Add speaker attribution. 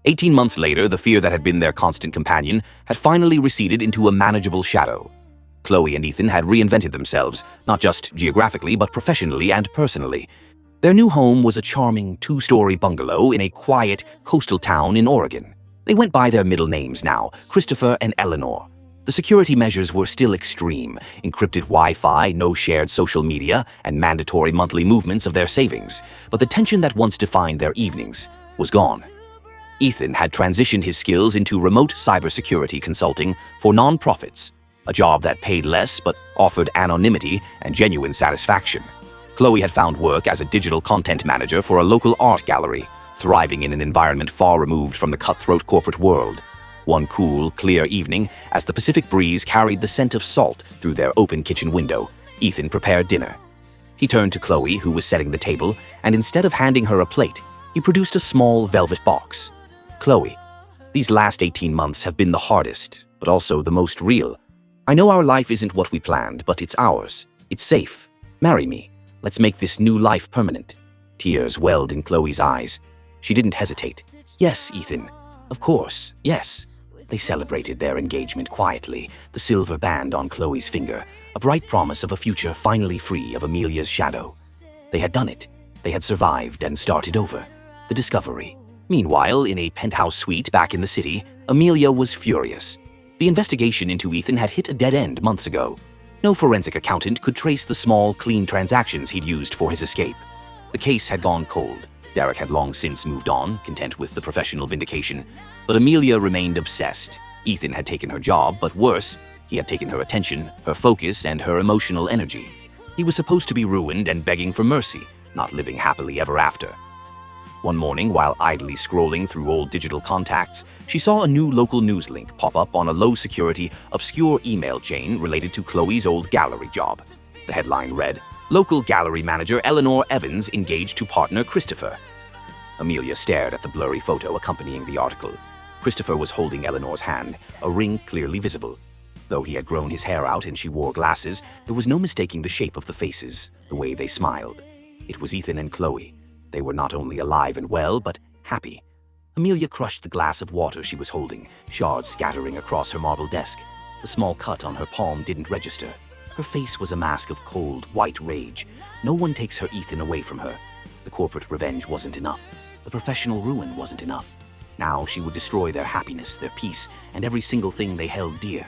Speaker 1: 18 months later, the fear that had been their constant companion had finally receded into a manageable shadow. Chloe and Ethan had reinvented themselves, not just geographically, but professionally and personally. Their new home was a charming two-story bungalow in a quiet coastal town in Oregon. They went by their middle names now, Christopher and Eleanor. The security measures were still extreme: encrypted Wi-Fi, no shared social media, and mandatory monthly movements of their savings. But the tension that once defined their evenings was gone. Ethan had transitioned his skills into remote cybersecurity consulting for nonprofits, a job that paid less but offered anonymity and genuine satisfaction. Chloe had found work as a digital content manager for a local art gallery, thriving in an environment far removed from the cutthroat corporate world. One cool, clear evening, as the Pacific breeze carried the scent of salt through their open kitchen window, Ethan prepared dinner. He turned to Chloe, who was setting the table, and instead of handing her a plate, he produced a small velvet box. "Chloe, these last 18 months have been the hardest, but also the most real. I know our life isn't what we planned, but it's ours. It's safe. Marry me. Let's make this new life permanent." Tears welled in Chloe's eyes. She didn't hesitate. "Yes, Ethan. Of course, yes." They celebrated their engagement quietly, the silver band on Chloe's finger, a bright promise of a future finally free of Amelia's shadow. They had done it. They had survived and started over. The discovery. Meanwhile, in a penthouse suite back in the city, Amelia was furious. The investigation into Ethan had hit a dead end months ago. No forensic accountant could trace the small, clean transactions he'd used for his escape. The case had gone cold. Derek had long since moved on, content with the professional vindication. But Amelia remained obsessed. Ethan had taken her job, but worse, he had taken her attention, her focus, and her emotional energy. He was supposed to be ruined and begging for mercy, not living happily ever after. One morning, while idly scrolling through old digital contacts, she saw a new local news link pop up on a low-security, obscure email chain related to Chloe's old gallery job. The headline read, "Local gallery manager Eleanor Evans engaged to partner Christopher." Amelia stared at the blurry photo accompanying the article. Christopher was holding Eleanor's hand, a ring clearly visible. Though he had grown his hair out and she wore glasses, there was no mistaking the shape of the faces, the way they smiled. It was Ethan and Chloe. They were not only alive and well, but happy. Amelia crushed the glass of water she was holding, shards scattering across her marble desk. The small cut on her palm didn't register. Her face was a mask of cold, white rage. No one takes her Ethan away from her. The corporate revenge wasn't enough. The professional ruin wasn't enough. Now she would destroy their happiness, their peace, and every single thing they held dear.